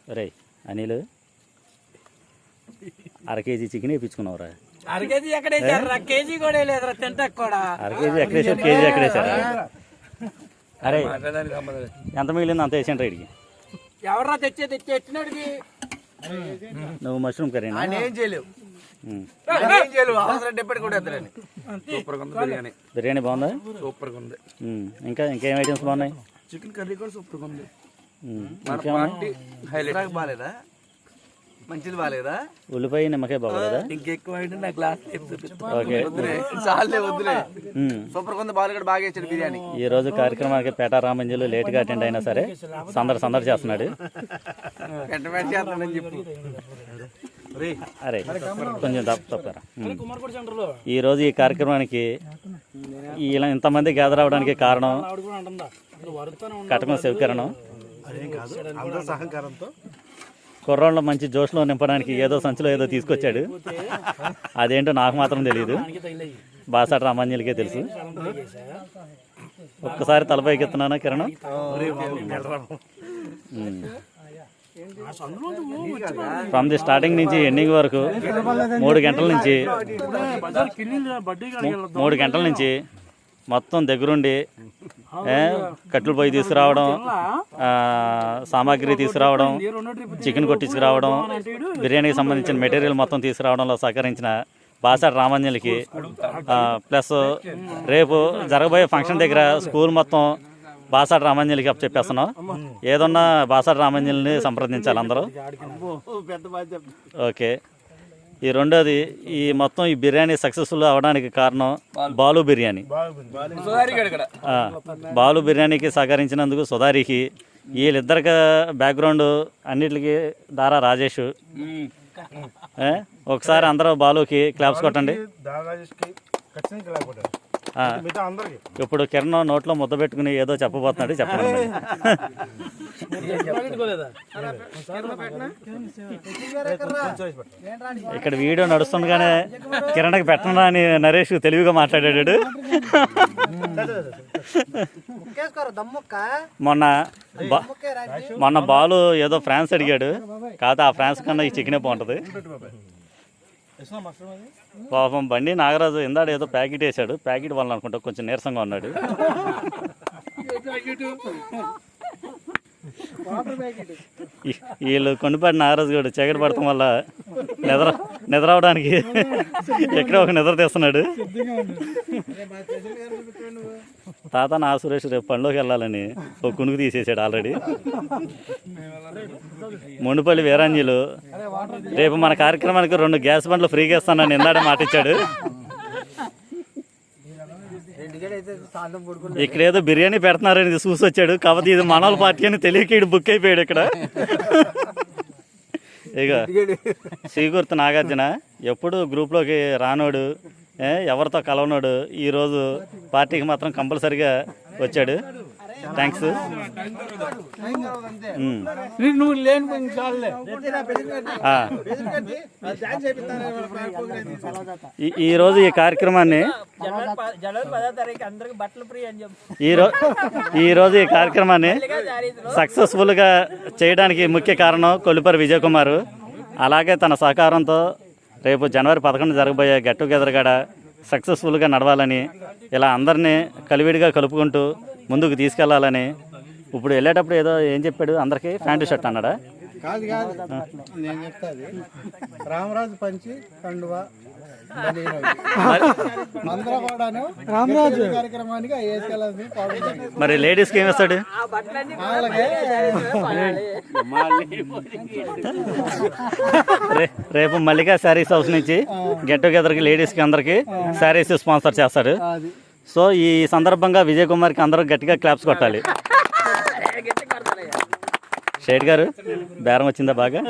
రే అనిల్ అర KG chicken వేయించుకున్నావురా. అర KG ఎక్కడేసారు? KG కూడా లేదురా, తింటా కూడా. అర కేజీ ఎక్కడేసారు, కేజీ ఎక్కడేసారా? అరే ఎంత మిగిలింది అంత వేసాను రైడ్కి. ఎవరా తెచ్చినడికి నువ్వు మష్రూమ్ కర్రీనా? ఏం చేయలేవు, బిర్యానీ బాగుందా? సూపర్గా ఉంది. ఇంకేం ఐటమ్స్ బాగున్నాయి? చికెన్ కర్రీ కూడా సూపర్గా ఉంది. బాగాలేదా? మంచిది బాగాలేదా? ఉల్లిపాయ నిమ్మకాయ బాగోలేదా? ఇంకెక్కువ నా గ్లాస్ ఓకే చాలే వద్దులే. సూపర్గా ఉంది. బాలు కూడా బాగా వేసాడు బిర్యానీ. ఈ రోజు కార్యక్రమానికి పేట రామంజులు లేట్గా అటెండ్ అయినా సరే సందడి చేస్తున్నాడు. చెప్పు. అరే కొంచెం తప్పరా. ఈరోజు ఈ కార్యక్రమానికి ఇలా ఇంతమంది గ్యాదర్ అవడానికి కారణం కటకం శివకిరణం. సహకారంతో కుర్రోళ్ళ మంచి జోష్లో నింపడానికి ఏదో సంచిలో ఏదో తీసుకొచ్చాడు. అదేంటో నాకు మాత్రం తెలియదు, బాసాట రామాంజలికే తెలుసు. ఒక్కసారి తలపైకి ఎత్తున్నానా కిరణం? ఫ్రమ్ ది స్టార్టింగ్ నుంచి ఎండింగ్ వరకు 3 గంటల నుంచి మొత్తం దగ్గరుండి కట్లు పొయ్యి తీసుకురావడం, సామాగ్రి తీసుకురావడం, చికెన్ కొట్టించుకురావడం, బిర్యానీకి సంబంధించిన మెటీరియల్ మొత్తం తీసుకురావడంలో సహకరించిన బాసాట రామాంజలికి, ప్లస్ రేపు జరగబోయే ఫంక్షన్ దగ్గర స్కూల్ మొత్తం బాసాట రామాంజలికి చెప్పేస్తున్నాం. ఏదన్నా బాసాట రామాంజలిని సంప్రదించాలి అందరూ. ఓకే. ఈ రెండోది, ఈ మొత్తం ఈ బిర్యానీ సక్సెస్ఫుల్ అవడానికి కారణం బాలు బిర్యానీ. బాలు బిర్యానీకి సహకరించినందుకు సుధారికి, వీళ్ళిద్దరికి బ్యాక్గ్రౌండ్ అన్నిటికి దారా రాజేష్. ఒకసారి అందరూ బాలుకి క్లాప్స్ కొట్టండి. ఇప్పుడు కిరణ్ నోట్లో ముద్ద పెట్టుకుని ఏదో చెప్పబోతున్నాడు, చెప్పండి. ఇక్కడ వీడియో నడుస్తుండగానే కిరణ్కి పెట్టను అని నరేష్ తెలివిగా మాట్లాడాడు. మొన్న బాలు ఏదో ఫ్రాన్స్ అడిగాడు, కాదు ఆ ఫ్రాన్స్ కన్నా ఈ చికెనే బాగుంటుంది. పాపం బండి నాగరాజు ఇందాడు ఏదో ప్యాకెట్ వేసాడు, ప్యాకెట్ వల్ల అనుకుంటా కొంచెం నీరసంగా ఉన్నాడు. వీళ్ళు కొండపాటి నాగరాజు కూడా చీకటి పడటం వల్ల నిద్రవడానికి ఎక్కడో ఒక నిద్ర తీస్తున్నాడు. తాత నా సురేష్ రేపు పనిలోకి వెళ్ళాలని ఒక కునుకు తీసేసాడు ఆల్రెడీ. మొండుపల్లి వీరాంజలు రేపు మన కార్యక్రమానికి 2 గ్యాస్ బండ్లు ఫ్రీగా ఇస్తానని ఇందాడే మాట ఇచ్చాడు. ఇక్కడ ఏదో బిర్యానీ పెడుతున్నారని చూసి వచ్చాడు, కాబట్టి ఇది మనోళ్ళ పార్టీ అని తెలియక ఇటు బుక్ అయిపోయాడు ఇక్కడ. ఇక శ్రీగుర్తు నాగార్జున ఎప్పుడు గ్రూప్లోకి రానోడు, ఎవరితో కలవనోడు, ఈరోజు పార్టీకి మాత్రం కంపల్సరిగా వచ్చాడు. థ్యాంక్స్. ఈరోజు ఈ కార్యక్రమాన్ని సక్సెస్ఫుల్గా చేయడానికి ముఖ్య కారణం కొల్లిపరి విజయ్ కుమార్. అలాగే తన సహకారంతో రేపు జనవరి 11 జరగబోయే గెట్ టుగెదర్ కాడ సక్సెస్ఫుల్గా నడవాలని, ఇలా అందరినీ కలివిడిగా కలుపుకుంటూ ముందుకు తీసుకెళ్లాలని. ఇప్పుడు వెళ్ళేటప్పుడు ఏదో ఏం చెప్పాడు, అందరికి ప్యాంటు షర్ట్ అన్నాడా? కాదు నేను చెప్తాది రామరాజు పంచి కండువా కార్యక్రమానికి మరి లేడీస్కి ఏమి ఇస్తాడు? రేపు మల్లికా శారీస్ హౌస్ నుంచి గెట్ టుగెదర్కి లేడీస్కి అందరికి శారీస్ స్పాన్సర్ చేస్తాడు. సో ఈ సందర్భంగా విజయ్ కుమార్కి అందరూ గట్టిగా క్లాప్స్ కొట్టాలి. షేడ్ గారు బేరం వచ్చిందా బాగా?